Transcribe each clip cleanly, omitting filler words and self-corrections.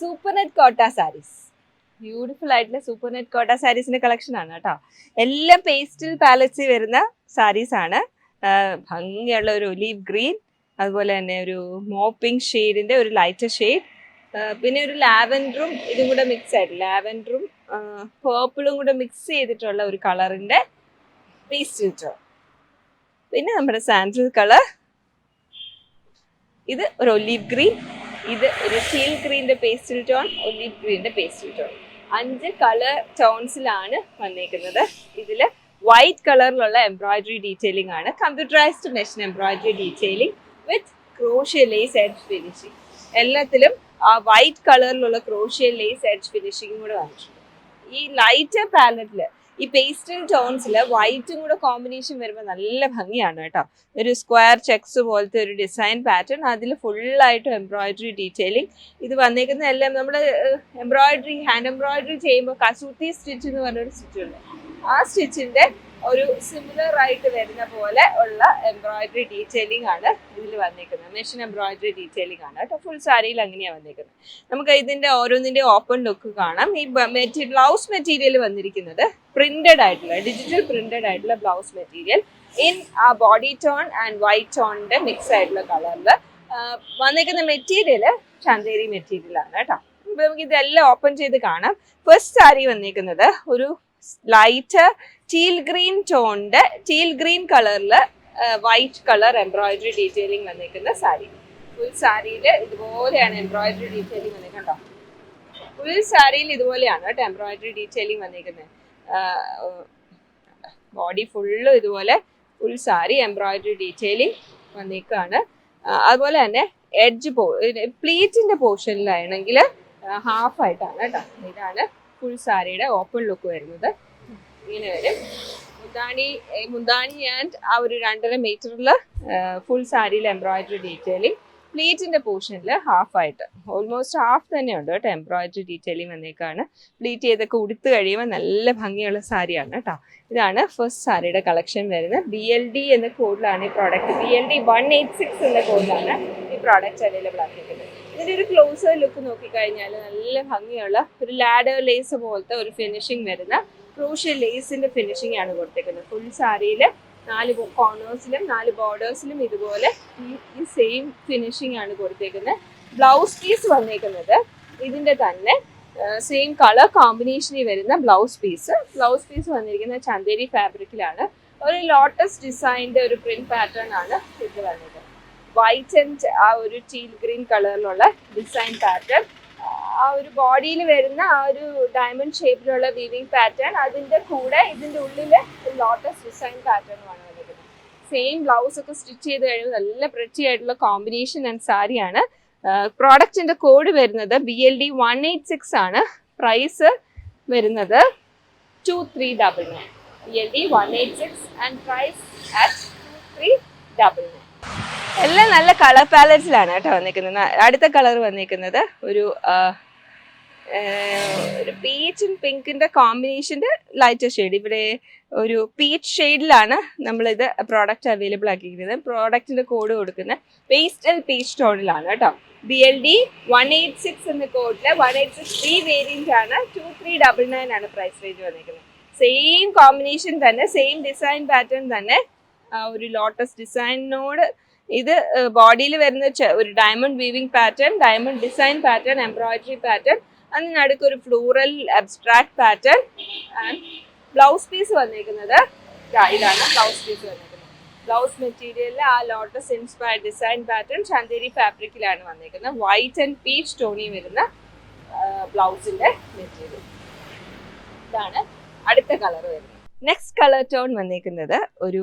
Super net കോട്ട saris. Beautiful ആയിട്ടുള്ള super net കോട്ട സാരീസിന്റെ കളക്ഷൻ ആണ് കേട്ടോ. എല്ലാം പേസ്റ്റൽ പാലറ്റ്സിൽ വരുന്ന സാരീസ് ആണ്. ഭംഗിയുള്ള ഒരു ഒലീവ് ഗ്രീൻ, അതുപോലെ തന്നെ ഒരു മോപ്പിംഗ് ഷെയ്ഡിന്റെ ഒരു ലൈറ്റർ ഷെയ്ഡ്, പിന്നെ ഒരു ലാവൻഡറും ഇതും കൂടെ മിക്സ് ആയിട്ട് ലാവൻഡറും പേർപ്പിളും കൂടെ മിക്സ് ചെയ്തിട്ടുള്ള ഒരു കളറിന്റെ പേസ്റ്റൽ ടോൺ. പിന്നെ നമ്മുടെ സാൻഡൽ കളർ, ഇത് ഒരു ഒലീവ് ഗ്രീൻ, ഇത് ഒരു ടീൽ ഗ്രീൻ്റെ പേസ്റ്റൽ ടോൺ, ഒലീവ് ഗ്രീൻ്റെ പേസ്റ്റൽ ടോൺ. 5 കളർ ടോൺസിലാണ് വന്നേക്കുന്നത്. ഇതിൽ വൈറ്റ് കളറിലുള്ള എംബ്രോയിഡറി ഡീറ്റെയിലിംഗ് ആണ്. Computerised machine embroidery detailing with crochet lace edge finishing. എല്ലാത്തിലും ആ വൈറ്റ് കളറിലുള്ള ക്രോഷ്യ ലേസ് എഡ്ജ് ഫിനിഷിംഗും കൂടെ വന്നിട്ടുണ്ട്. ഈ ലൈറ്റർ പാലറ്റിൽ ഈ പേസ്റ്റൽ ടോൺസിൽ വൈറ്റും കൂടെ കോമ്പിനേഷൻ വരുമ്പോൾ നല്ല ഭംഗിയാണ് കേട്ടോ. ഒരു സ്ക്വയർ ചെക്സ് പോലത്തെ ഒരു ഡിസൈൻ പാറ്റേൺ, അതിൽ ഫുള്ളായിട്ടും എംബ്രോയിഡറി ഡീറ്റെയിലിംഗ്. ഇത് വന്നേക്കുന്ന എല്ലാം നമ്മൾ എംബ്രോയിഡറി ഹാൻഡ് എംബ്രോയിഡറി ചെയ്യുമ്പോൾ കസൂത്തി സ്റ്റിച്ച് എന്ന് പറഞ്ഞൊരു സ്റ്റിച്ചുണ്ട്. ആ സ്റ്റിച്ചിൻ്റെ ഒരു സിമിലർ ആയിട്ട് വരുന്ന പോലെ ഉള്ള എംബ്രോയിഡറി ഡീറ്റെയിലിംഗ് ആണ് ഇതിൽ വന്നേക്കുന്നത്. മെഷീൻ എംബ്രോയിഡറി ഡീറ്റെയിലിംഗ് ആണ് കേട്ടോ. ഫുൾ സാരിയിൽ അങ്ങനെയാണ് വന്നേക്കുന്നത്. നമുക്ക് ഇതിൻ്റെ ഓരോന്നിൻ്റെ ഓപ്പൺ ലുക്ക് കാണാം. ഈ ബ്ലൗസ് മെറ്റീരിയൽ വന്നിരിക്കുന്നത് പ്രിന്റഡ് ആയിട്ടുള്ള ഡിജിറ്റൽ പ്രിന്റഡ് ആയിട്ടുള്ള ബ്ലൗസ് മെറ്റീരിയൽ ഇൻ ആ ബോഡി ടോൺ ആൻഡ് വൈറ്റ് ടോണിന്റെ മിക്സ് ആയിട്ടുള്ള കളറിൽ വന്നിരിക്കുന്ന മെറ്റീരിയൽ ചന്തേരി മെറ്റീരിയൽ ആണ് കേട്ടോ. അപ്പൊ നമുക്ക് ഇതെല്ലാം ഓപ്പൺ ചെയ്ത് കാണാം. ഫസ്റ്റ് സാരി വന്നിരിക്കുന്നത് ഒരു ലൈറ്റ് ടീൽ ഗ്രീൻ ടോണിന്റെ ടീൽ ഗ്രീൻ കളറിൽ വൈറ്റ് കളർ എംബ്രോയിഡറി ഡീറ്റെയിലിംഗ് വന്നിരിക്കുന്ന സാരി. ഫുൾ സാരിയിൽ ഇതുപോലെയാണ് എംബ്രോയിഡറി ഡീറ്റെയിലിംഗ് വന്നിരിക്കണ്ടോ. ഫുൾ സാരിയിൽ ഇതുപോലെയാണ് കേട്ടോ എംബ്രോയിഡറി ഡീറ്റെയിലിംഗ് വന്നിരിക്കുന്നത്. ബോഡി ഫുള്ളും ഇതുപോലെ ഫുൾ സാരി എംബ്രോയിഡറി ഡീറ്റെയിലിംഗ് വന്നിരിക്കുകയാണ്. അതുപോലെ തന്നെ എഡ്ജ് പ്ലീറ്റിന്റെ പോർഷനിലാണെങ്കിൽ ഹാഫ് ആയിട്ടാണ് കേട്ടോ. ഇതാണ് ഫുൾ സാരിയുടെ ഓപ്പൺ ലുക്ക് വരുന്നത്. ഇങ്ങനെ വരും. മുന്താണി ആൻഡ് ആ ഒരു 2.5 മീറ്ററിൽ ഫുൾ സാരിയിൽ എംബ്രോയിഡറി ഡീറ്റെയിലിംഗ്. പ്ലീറ്റിന്റെ പോർഷനിൽ ഹാഫ് ആയിട്ട് ഓൾമോസ്റ്റ് ഹാഫ് തന്നെയുണ്ട് കേട്ടോ എംബ്രോയിഡറി ഡീറ്റെയിലിംഗ് വന്നേക്കാണ്. പ്ലീറ്റ് ചെയ്തൊക്കെ ഉടുത്ത് കഴിയുമ്പോൾ നല്ല ഭംഗിയുള്ള സാരിയാണ് കേട്ടോ. ഇതാണ് ഫസ്റ്റ് സാരിയുടെ കളക്ഷൻ വരുന്നത്. BLD എന്ന കോഡിലാണ് ഈ പ്രോഡക്റ്റ്. BLD 186 എന്ന കോഡിലാണ് ഈ പ്രോഡക്റ്റ് അവൈലബിൾ ആക്കിയിരിക്കുന്നത്. ഇതിൻ്റെ ഒരു ക്ലോസർ ലുക്ക് നോക്കിക്കഴിഞ്ഞാൽ നല്ല ഭംഗിയുള്ള ഒരു ലാഡർ ലേസ് പോലത്തെ ഒരു ഫിനിഷിംഗ് വരുന്ന ക്രോഷ്യ ലേസിന്റെ ഫിനിഷിംഗ് ആണ് കൊടുത്തേക്കുന്നത്. ഫുൾ സാരിയിൽ 4 കോർണേഴ്സിലും 4 ബോർഡേഴ്സിലും ഇതുപോലെ ഈ സെയിം ഫിനിഷിംഗ് ആണ് കൊടുത്തേക്കുന്നത്. ബ്ലൗസ് പീസ് വന്നേക്കുന്നത് ഇതിന്റെ തന്നെ സെയിം കളർ കോമ്പിനേഷനിൽ വരുന്ന ബ്ലൗസ് പീസ് വന്നിരിക്കുന്നത് ചന്തേരി ഫാബ്രിക്കിലാണ്. ഒരു ലോട്ടസ് ഡിസൈൻ്റെ ഒരു പ്രിന്റ് പാറ്റേൺ ആണ് ഇത് വന്നിരിക്കുന്നത്. വൈറ്റ് ആൻഡ് ആ ഒരു ടീൽ ഗ്രീൻ കളറിലുള്ള ഡിസൈൻ പാറ്റേൺ, ആ ഒരു ബോഡിയിൽ വരുന്ന ആ ഒരു ഡയമണ്ട് ഷേപ്പിലുള്ള വീവിങ് പാറ്റേൺ, അതിൻ്റെ കൂടെ ഇതിൻ്റെ ഉള്ളിൽ ലോട്ടസ് ഡിസൈൻ പാറ്റേണുമാണ് വന്നിരിക്കുന്നത്. സെയിം ബ്ലൗസ് ഒക്കെ സ്റ്റിച്ച് ചെയ്ത് കഴിയുമ്പോൾ നല്ല പ്രിറ്റി ആയിട്ടുള്ള കോമ്പിനേഷൻ ആൻഡ് സാരിയാണ്. പ്രോഡക്റ്റിന്റെ കോഡ് വരുന്നത് BLD 186 ആണ്. പ്രൈസ് വരുന്നത് 2399. BLD 186 and price at 2399. എല്ലാം നല്ല കളർ പാലറ്റ്സിലാണ് കേട്ടോ വന്നിരിക്കുന്നത്. അടുത്ത കളർ വന്നിരിക്കുന്നത് ഒരു പീച്ച് ആൻഡ് പിങ്കിന്റെ കോമ്പിനേഷന്റെ ലൈറ്റർ ഷെയ്ഡ്. ഇവിടെ ഒരു പീച്ച് ഷെയ്ഡിലാണ് നമ്മളിത് പ്രോഡക്റ്റ് അവൈലബിൾ ആക്കിയിരിക്കുന്നത്. പ്രോഡക്റ്റിന്റെ കോഡ് കൊടുക്കുന്നത് പേസ്റ്റൽ പീച്ച് ടോണിലാണ് കേട്ടോ. BLD 186 എന്ന കോഡില് 186 വേരിയന്റ് ആണ്. 2399 ആണ് പ്രൈസ് റേഞ്ച് വന്നിരിക്കുന്നത്. സെയിം കോമ്പിനേഷൻ തന്നെ, സെയിം ഡിസൈൻ പാറ്റേൺ തന്നെ, ഒരു ലോട്ടസ് ഡിസൈനോട് ഇത് ബോഡിയിൽ വരുന്ന ഒരു diamond weaving pattern, diamond design pattern, embroidery pattern, അതിനടുക്ക് ഒരു floral abstract pattern. And blouse piece വന്നിരിക്കുന്നത് ഇതാണ് ബ്ലൗസ് പീസ് വന്നിരിക്കുന്നത്. ബ്ലൗസ് മെറ്റീരിയലിൽ ആ lotus inspired design pattern Chanderi ഫാബ്രിക്കിലാണ് വന്നിരിക്കുന്നത്. വൈറ്റ് ആൻഡ് പീച്ച് ടോണി വരുന്ന ബ്ലൗസിന്റെ മെറ്റീരിയൽ. ഇതാണ് അടുത്ത കളർ വരുന്നത്. നെക്സ്റ്റ് കളർ ടോൺ വന്നിരിക്കുന്നത് ഒരു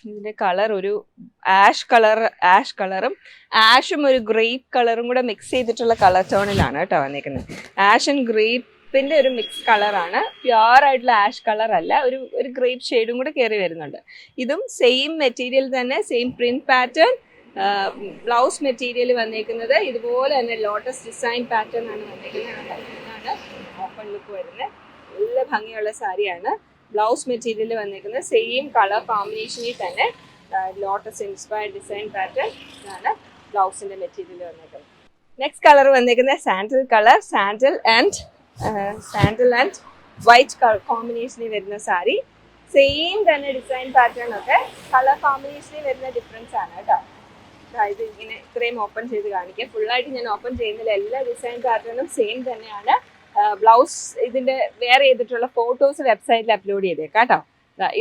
ഇതിന്റെ കളർ ഒരു ആഷ് കളറും ആഷും ഒരു ഗ്രേപ്പ് കളറും കൂടെ മിക്സ് ചെയ്തിട്ടുള്ള കളർ ടോണിലാണ് കേട്ടോ വന്നിരിക്കുന്നത്. ആഷ് ആൻഡ് ഗ്രേപ്പിന്റെ ഒരു മിക്സ് കളറാണ്. പ്യുവർ ആയിട്ടുള്ള ആഷ് കളർ അല്ല, ഒരു ഗ്രേപ്പ് ഷെയ്ഡും കൂടെ കയറി വരുന്നുണ്ട്. ഇതും സെയിം മെറ്റീരിയൽ തന്നെ, same print pattern. Blouse material വന്നിരിക്കുന്നത് ഇതുപോലെ തന്നെ ലോട്ടസ് ഡിസൈൻ പാറ്റേൺ ആണ് വന്നിരിക്കുന്നത്. ഇതാണ് ഓപ്പൺ ലുക്ക് വരുന്നത്. നല്ല ഭംഗിയുള്ള സാരിയാണ്. ബ്ലൗസ് മെറ്റീരിയൽ വന്നിരിക്കുന്നത് സെയിം കളർ കോമ്പിനേഷനിൽ തന്നെ ലോട്ടസ് ഇൻസ്പയർഡ് ഡിസൈൻ പാറ്റേൺ ആണ് ബ്ലൗസിന്റെ മെറ്റീരിയൽ വന്നിരിക്കുന്നത്. നെക്സ്റ്റ് കളർ വന്നേക്കുന്നത് sandal colour, sandal and white colour കോമ്പിനേഷനിൽ വരുന്ന സാരി. സെയിം തന്നെ ഡിസൈൻ പാറ്റേൺ ഒക്കെ കളർ കോമ്പിനേഷനിൽ വരുന്ന ഡിഫറൻസ് ആണ് കേട്ടോ. ഇത് ഇങ്ങനെ ഇത്രയും ഓപ്പൺ ചെയ്ത് കാണിക്കാം. ഫുള്ളായിട്ട് ഞാൻ ഓപ്പൺ ചെയ്യുന്നില്ല, എല്ലാ ഡിസൈൻ പാറ്റേണും സെയിം തന്നെയാണ്. ബ്ലൗസ് ഇതിന്റെ വേറെ ചെയ്തിട്ടുള്ള ഫോട്ടോസ് വെബ്സൈറ്റിൽ അപ്ലോഡ് ചെയ്തേക്കാം കേട്ടോ.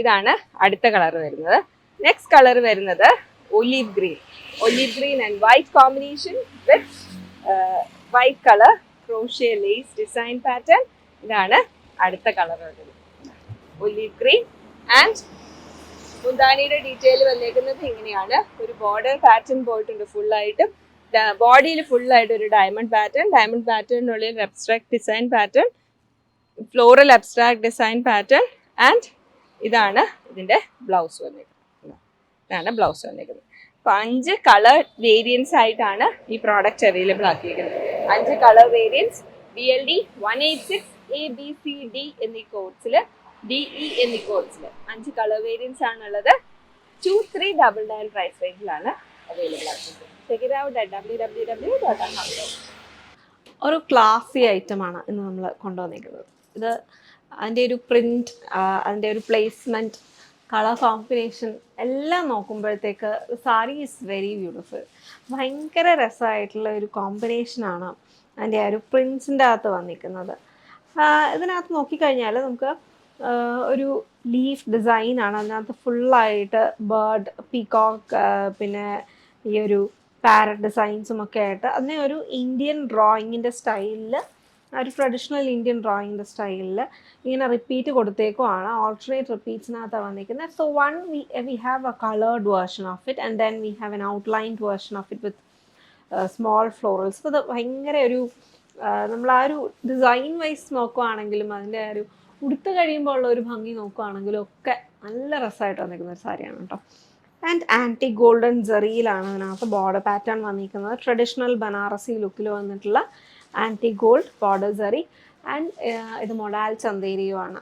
ഇതാണ് അടുത്ത കളർ വരുന്നത്. നെക്സ്റ്റ് കളർ വരുന്നത് olive green and white combination with white colour crochet lace design pattern. ഇതാണ് അടുത്ത കളർ വരുന്നത്, ഒലീവ് ഗ്രീൻ. ആൻഡ് മുന്താനിയുടെ ഡീറ്റെയിൽ വന്നേക്കുന്നത് ഇങ്ങനെയാണ്. ഒരു ബോർഡർ പാറ്റേൺ പോയിട്ടുണ്ട് ഫുള്ളായിട്ട്. ബോഡിയിൽ ഫുള്ളായിട്ട് ഒരു ഡയമണ്ട് പാറ്റേണിനുള്ളിൽ ഒരു abstract design pattern, floral abstract design pattern. And ഇതാണ് ഇതിൻ്റെ ബ്ലൗസ് വന്നേക്കുന്നത്. അപ്പോൾ 5 കളർ വേരിയൻസ് ആയിട്ടാണ് ഈ പ്രോഡക്റ്റ് അവൈലബിൾ ആക്കിയിരിക്കുന്നത്. 5 കളർ വേരിയൻസ്. BLD 186 ABCD എന്നീ കോഡ്സിൽ, DE എന്നീ കോഡ്സിൽ 5 കളർ വേരിയൻസ് ആണുള്ളത്. 2399 പ്രൈസ് റേഞ്ചിലാണ് അവൈലബിൾ ആക്കുന്നത്. Check it out at www.aham.com. ഒരു ക്ലാസി ഐറ്റമാണ് ഇന്ന് നമ്മൾ കൊണ്ടുവന്നിരിക്കുന്നത്. ഇത് അതിൻ്റെ ഒരു പ്രിൻറ്റ്, അതിൻ്റെ ഒരു പ്ലേസ്മെൻറ്റ്, കളർ കോമ്പിനേഷൻ എല്ലാം നോക്കുമ്പോഴത്തേക്ക് സാരി ഈസ് വെരി ബ്യൂട്ടിഫുൾ. ഭയങ്കര രസമായിട്ടുള്ള ഒരു കോമ്പിനേഷനാണ് അതിൻ്റെ ആ ഒരു പ്രിൻസിൻ്റെ അകത്ത് വന്നിരിക്കുന്നത്. ഇതിനകത്ത് നോക്കിക്കഴിഞ്ഞാൽ നമുക്ക് ഒരു ലീഫ് ഡിസൈനാണ് അതിനകത്ത് ഫുള്ളായിട്ട്. ബേർഡ്, പീകോക്ക്, പിന്നെ ഈ ഒരു പാരറ്റ് ഡിസൈൻസും ഒക്കെ ആയിട്ട് അതിനെ ഒരു ഇന്ത്യൻ ഡ്രോയിങ്ങിൻ്റെ സ്റ്റൈലിൽ, ഒരു ട്രഡീഷണൽ ഇന്ത്യൻ ഡ്രോയിങ്ങിൻ്റെ സ്റ്റൈലിൽ ഇങ്ങനെ റിപ്പീറ്റ് കൊടുത്തേക്കുമാണ്. ഓൾട്ടർനേറ്റ് റിപ്പീറ്റ്സിനകത്താണ് വന്നിരിക്കുന്നത്. So we have A coloured version of it and then we have an outlined version of it with small florals. അപ്പോൾ ഇത് ഭയങ്കര ഒരു നമ്മൾ ആ ഒരു ഡിസൈൻ വൈസ് നോക്കുകയാണെങ്കിലും അതിൻ്റെ ആ ഒരു ഉടുത്ത് കഴിയുമ്പോൾ ഉള്ള ഒരു ഭംഗി നോക്കുകയാണെങ്കിലും ഒക്കെ നല്ല രസമായിട്ട് വന്നിരിക്കുന്ന ഒരു സാരിയാണ് കേട്ടോ. ആൻഡ് ആൻറ്റി ഗോൾഡൻ ജെറിയിലാണ് അതിനകത്ത് ബോർഡർ പാറ്റേൺ വന്നിരിക്കുന്നത്. ട്രഡീഷണൽ ബനാറസി ലുക്കിൽ വന്നിട്ടുള്ള ആൻറ്റി ഗോൾഡ് ബോർഡർ ജെറി. ആൻഡ് ഇത് മൊഡാൽ ചന്തേരിയുമാണ്.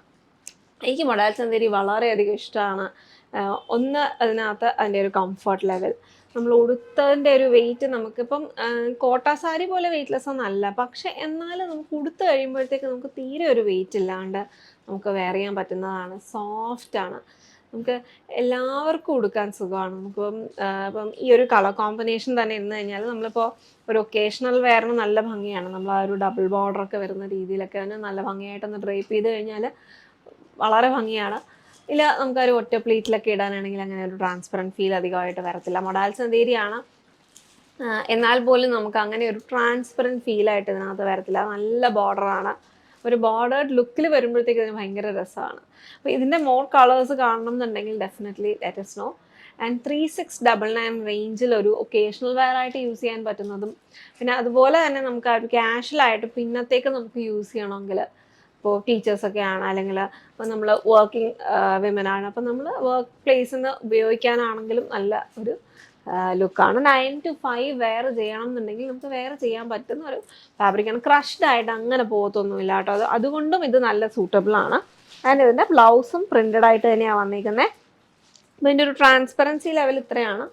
എനിക്ക് മൊഡാൽ ചന്തേരി വളരെയധികം ഇഷ്ടമാണ്. ഒന്ന് അതിനകത്ത് അതിൻ്റെ ഒരു കംഫർട്ട് ലെവൽ, നമ്മൾ ഉടുത്തതിൻ്റെ ഒരു വെയിറ്റ് നമുക്കിപ്പം കോട്ട സാരി പോലെ വെയിറ്റ്ലെസ് ഒന്നല്ല, പക്ഷെ എന്നാലും നമുക്ക് ഉടുത്ത് കഴിയുമ്പോഴത്തേക്ക് നമുക്ക് തീരെ ഒരു വെയിറ്റ് ഇല്ലാണ്ട് നമുക്ക് വെയർ ചെയ്യാൻ പറ്റുന്നതാണ്. സോഫ്റ്റാണ്, നമുക്ക് എല്ലാവർക്കും ഉടുക്കാൻ സുഖമാണ്. നമുക്കിപ്പം ഇപ്പം ഈ ഒരു കളർ കോമ്പിനേഷൻ തന്നെ ഇരുന്ന് കഴിഞ്ഞാൽ നമ്മളിപ്പോൾ ഒരു ഒക്കേഷണൽ വെയറിന് നല്ല ഭംഗിയാണ്. നമ്മൾ ആ ഒരു ഡബിൾ ബോർഡറൊക്കെ വരുന്ന രീതിയിലൊക്കെ അതിന് നല്ല ഭംഗിയായിട്ടൊന്ന് ഡ്രേപ്പ് ചെയ്ത് കഴിഞ്ഞാൽ വളരെ ഭംഗിയാണ്. ഇല്ല നമുക്കൊരു ഒറ്റ പ്ലേറ്റിലൊക്കെ ഇടാനാണെങ്കിൽ അങ്ങനെ ഒരു ട്രാൻസ്പെറൻറ്റ് ഫീൽ അധികമായിട്ട് വരത്തില്ല. മൊഡാൽ ചന്തേരിയാണ്, എന്നാൽ പോലും നമുക്ക് അങ്ങനെ ഒരു ട്രാൻസ്പെറൻറ്റ് ഫീലായിട്ട് ഇതിനകത്ത് വരത്തില്ല. നല്ല ബോർഡറാണ്, ഒരു ബോർഡേഡ് ലുക്കിൽ വരുമ്പോഴത്തേക്ക് ഇതിന് ഭയങ്കര രസമാണ്. അപ്പോൾ ഇതിൻ്റെ മോർ കളേഴ്സ് കാണണം എന്നുണ്ടെങ്കിൽ definitely let us know. And 3699 റേഞ്ചിൽ ഒരു ഒക്കേഷണൽ വെയർ ആയിട്ട് യൂസ് ചെയ്യാൻ പറ്റുന്നതും, പിന്നെ അതുപോലെ തന്നെ നമുക്ക് ആ ഒരു ക്യാഷ്വലായിട്ട് പിന്നത്തേക്ക് നമുക്ക് യൂസ് ചെയ്യണമെങ്കിൽ, ഇപ്പോൾ ടീച്ചേഴ്സൊക്കെ ആണ്, അല്ലെങ്കിൽ ഇപ്പോൾ നമ്മൾ വർക്കിംഗ് വിമനാണ്, അപ്പോൾ നമ്മൾ വർക്ക് പ്ലേസിൽ നിന്ന് ഉപയോഗിക്കാനാണെങ്കിലും നല്ല ഒരു ലുക്കാണ്. 9 to 5 വെയർ ചെയ്യണം എന്നുണ്ടെങ്കിൽ നമുക്ക് വെയർ ചെയ്യാൻ പറ്റുന്ന ഒരു ഫാബ്രിക്കാണ്. ക്രഷ്ഡ് ആയിട്ട് അങ്ങനെ പോകത്തൊന്നുമില്ല കേട്ടോ. അതുകൊണ്ടും ഇത് നല്ല സൂട്ടബിൾ ആണ്. ആൻഡ് ഇതിൻ്റെ ബ്ലൗസും പ്രിൻറ്റഡ് ആയിട്ട് തന്നെയാണ് വന്നിരിക്കുന്നത്. ഇതിൻ്റെ ഒരു ട്രാൻസ്പെറൻസി ലെവൽ ഇത്രയാണ്,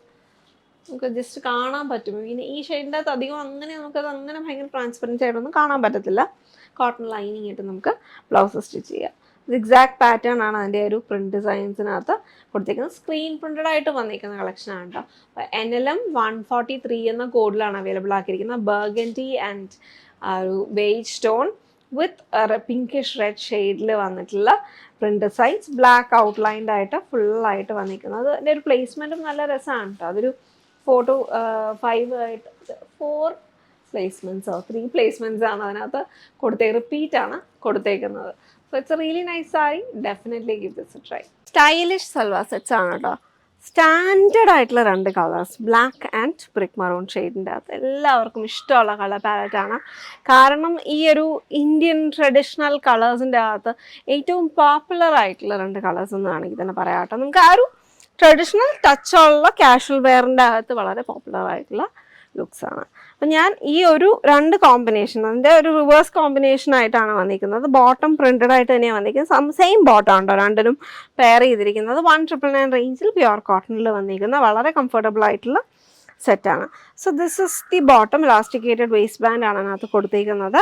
നമുക്ക് ജസ്റ്റ് കാണാൻ പറ്റും. പിന്നെ ഈ ഷെയ്ഡിൻ്റെ അകത്ത് അധികം അങ്ങനെ നമുക്കത് അങ്ങനെ ഭയങ്കര ട്രാൻസ്പെറൻസി ആയിട്ടൊന്നും കാണാൻ പറ്റത്തില്ല. കോട്ടൺ ലൈനിങ് ആയിട്ട് നമുക്ക് ബ്ലൗസ് സ്റ്റിച്ച് ചെയ്യാം. സിഗ്സാഗ് പാറ്റേൺ ആണ് അതിൻ്റെ ഒരു പ്രിൻറ്റ് ഡിസൈൻസിനകത്ത് കൊടുത്തിരിക്കുന്നത്. സ്ക്രീൻ പ്രിൻറ്റഡ് ആയിട്ട് വന്നിരിക്കുന്ന കളക്ഷനാണ് കേട്ടോ. അപ്പോൾ NLM 143 എന്ന കോഡിലാണ് അവൈലബിൾ ആക്കിയിരിക്കുന്നത്. ബർഗൻഡി ആൻഡ് ഒരു ബേജ് സ്റ്റോൺ വിത്ത് പിങ്കിഷ് റെഡ് ഷെയ്ഡിൽ വന്നിട്ടുള്ള പ്രിൻറ്റ് ഡിസൈൻസ്, ബ്ലാക്ക് ഔട്ട്ലൈൻഡ് ആയിട്ട് ഫുള്ളായിട്ട് വന്നിരിക്കുന്നത്. അതിൻ്റെ ഒരു പ്ലേസ്മെൻറ്റും നല്ല രസമാണ് കേട്ടോ. അതൊരു 4 to 5 ആയിട്ട് 4 പ്ലേസ്മെൻറ്റ്സോ 3 പ്ലേസ്മെൻറ്റ്സ് ആണ് അതിനകത്ത് റിപ്പീറ്റാണ് കൊടുത്തേക്കുന്നത്. So it's a really nice sari. Definitely give this a try. Stylish salwar sets ആണ് കേട്ടോ. സ്റ്റാൻഡേർഡ് ആയിട്ടുള്ള 2 colours, black and brick maroon ഷെയ്ഡിൻ്റെ അകത്ത് എല്ലാവർക്കും ഇഷ്ടമുള്ള കളർ പാലറ്റാണ്. കാരണം ഈ ഒരു ഇന്ത്യൻ ട്രഡീഷണൽ കളേഴ്സിൻ്റെ അകത്ത് ഏറ്റവും പോപ്പുലർ ആയിട്ടുള്ള 2 കളേഴ്സ് എന്ന് വേണമെങ്കിൽ തന്നെ പറയാം കേട്ടോ. നമുക്ക് ആ ഒരു ട്രഡീഷണൽ ടച്ചുള്ള കാഷ്വൽ വെയറിൻ്റെ അകത്ത് വളരെ പോപ്പുലർ ആയിട്ടുള്ള ലുക്സാണ്. അപ്പം ഞാൻ ഈ ഒരു 2 കോമ്പിനേഷൻ, അതിൻ്റെ ഒരു റിവേഴ്സ് കോമ്പിനേഷൻ ആയിട്ടാണ് വന്നിരിക്കുന്നത്. ബോട്ടം പ്രിൻറ്റഡ് ആയിട്ട് തന്നെയാണ് വന്നിരിക്കുന്നത്. സെയിം ബോട്ടം ഉണ്ടോ രണ്ടിനും പെയർ ചെയ്തിരിക്കുന്നത്. 1999 റേഞ്ചിൽ പ്യുവർ കോട്ടണിൽ വന്നിരിക്കുന്ന വളരെ കംഫർട്ടബിൾ ആയിട്ടുള്ള സെറ്റാണ്. So this is the bottom. Elasticated waist band ആണ് അതിനകത്ത് കൊടുത്തേക്കുന്നത്.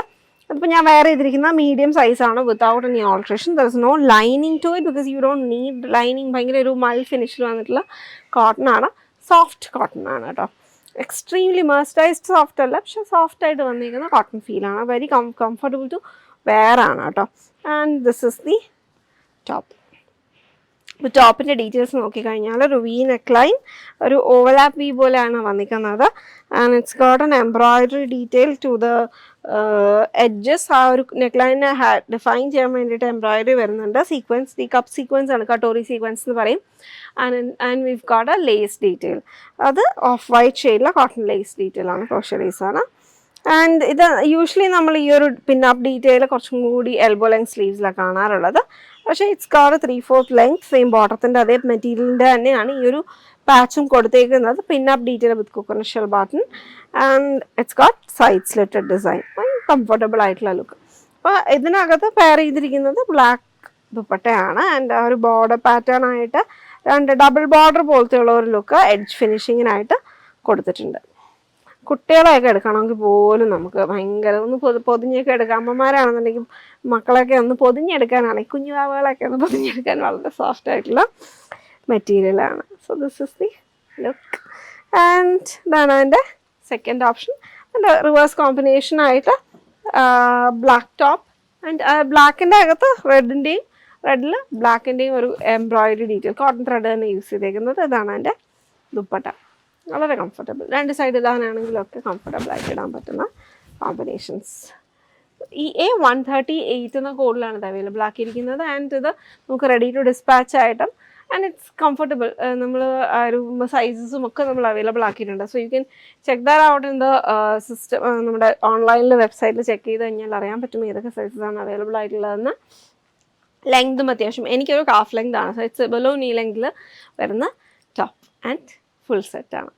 അതിപ്പോൾ ഞാൻ വേറെ ചെയ്തിരിക്കുന്ന മീഡിയം സൈസാണ് without any alteration. There is no lining to it because you don't need lining. ഭയങ്കര ഒരു മൽ ഫിനിഷിൽ വന്നിട്ടുള്ള കോട്ടൺ ആണ്, സോഫ്റ്റ് കോട്ടൺ ആണ് കേട്ടോ. എക്സ്ട്രീംലി മേഴ്സറൈസ്ഡ് സോഫ്റ്റ് അല്ല, പക്ഷെ സോഫ്റ്റ് ആയിട്ട് വന്നിരിക്കുന്ന കോട്ടൺ ഫീലാണ്. വെരി കംഫർട്ടബിൾ ടു വെയർ ആണ് കേട്ടോ. And this is the top. ഇപ്പോൾ ടോപ്പിൻ്റെ ഡീറ്റെയിൽസ് നോക്കിക്കഴിഞ്ഞാൽ ഒരു വി നെക്ക് ലൈൻ, ഒരു ഓവർലാപ്പ് വി പോലെയാണ് വന്നിരിക്കുന്നത്. And it's got an embroidery detail to the edges. ആ ഒരു നെക്ക് ലൈനെ ഡിഫൈൻ ചെയ്യാൻ വേണ്ടിയിട്ട് എംബ്രോയിഡറി വരുന്നുണ്ട്. സീക്വൻസ്, ഈ കപ്പ് സീക്വൻസ് ആണ്, കട്ടോറി സീക്വൻസ് എന്ന് പറയും. And we've got a lace detail. അത് ഓഫ് വൈറ്റ് ഷെയ്ഡിലെ കോട്ടൺ ലേസ് ഡീറ്റെയിൽ ആണ്, ക്രോഷ്യ ലേസ് ആണ്. ആൻഡ് ഇത് യൂഷ്വലി നമ്മൾ ഈ ഒരു പിന്നപ്പ് ഡീറ്റെയിൽ കുറച്ചും കൂടി എൽബോ ലെങ്ത് സ്ലീവ്സിലാണ് കാണാറുള്ളത്. പക്ഷേ ഇറ്റ്സ് ഗോട്ട് 3/4 ലെങ്ത്, സെയിം ബോട്ടത്തിൻ്റെ അതേ മെറ്റീരിയലിൻ്റെ തന്നെയാണ് ഈ ഒരു പാച്ചും കൊടുത്തേക്കുന്നത്. Pin up detail with coconut shell button. And it's got side slitted design, comfortable ആയിട്ടുള്ള ലുക്ക്. അപ്പോൾ ഇതിനകത്ത് പെയർ ചെയ്തിരിക്കുന്നത് ബ്ലാക്ക് ദുപ്പട്ടയാണ്. ആൻഡ് ആ ഒരു ബോർഡർ പാറ്റേൺ ആയിട്ട് രണ്ട് ഡബിൾ ബോർഡർ പോലത്തെ ഉള്ള ഒരു ലുക്ക് എഡ്ജ് ഫിനിഷിങ്ങിനായിട്ട് കൊടുത്തിട്ടുണ്ട്. കുട്ടികളെയൊക്കെ എടുക്കണമെങ്കിൽ പോലും നമുക്ക് ഭയങ്കര ഒന്ന് പൊതിഞ്ഞൊക്കെ എടുക്കാം. അമ്മമാരാണെന്നുണ്ടെങ്കിൽ മക്കളൊക്കെ ഒന്ന് പൊതിഞ്ഞെടുക്കാനാണെങ്കിൽ, കുഞ്ഞു വാവകളൊക്കെ ഒന്ന് പൊതിഞ്ഞെടുക്കാൻ വളരെ സോഫ്റ്റ് ആയിട്ടുള്ള മെറ്റീരിയലാണ്. So this is the look. And ഇതാണ് അതിൻ്റെ സെക്കൻഡ് ഓപ്ഷൻ. അതിൻ്റെ റിവേഴ്സ് കോമ്പിനേഷനായിട്ട് ബ്ലാക്ക് ടോപ്പ് ആൻഡ് ബ്ലാക്കിൻ്റെ അകത്ത് റെഡിൽ ബ്ലാക്കിൻ്റെയും ഒരു എംബ്രോയിഡറി ഡീറ്റെയിൽ, കോട്ടൺ ത്രെഡ് തന്നെ യൂസ് ചെയ്തേക്കുന്നത്. ഇതാണ് എൻ്റെ ദുപ്പട്ട. വളരെ കംഫർട്ടബിൾ. രണ്ട് സൈഡ് ഇടാനാണെങ്കിലും ഒക്കെ കംഫർട്ടബിൾ ആയിട്ട് ഇടാൻ പറ്റുന്ന കോമ്പിനേഷൻസ്. ഈ A138 എന്ന കോഡിലാണ് ഇത് അവൈലബിൾ ആക്കിയിരിക്കുന്നത്. ആൻഡ് ഇത് നമുക്ക് റെഡി ടു ഡിസ്പാച്ച് ആയിട്ടും ആൻഡ് ഇറ്റ്സ് കംഫർട്ടബിൾ. നമ്മൾ ആ ഒരു സൈസസും ഒക്കെ നമ്മൾ അവൈലബിൾ ആക്കിയിട്ടുണ്ട്. So you can check that out in the system. നമ്മുടെ ഓൺലൈനിൽ വെബ്സൈറ്റിൽ ചെക്ക് ചെയ്ത് കഴിഞ്ഞാൽ അറിയാൻ പറ്റും ഏതൊക്കെ സൈസസാണ് അവൈലബിൾ ആയിട്ടുള്ളതെന്ന്. ലെങ്തും അത്യാവശ്യം എനിക്കൊരു ഹാഫ് ലെങ്ത് ആണ്. സോ ഇറ്റ്സ് ബലോ നീ ലെങ്തിൽ വരുന്ന ടോപ്പ് ആൻഡ് ഫുൾ സെറ്റാണ്.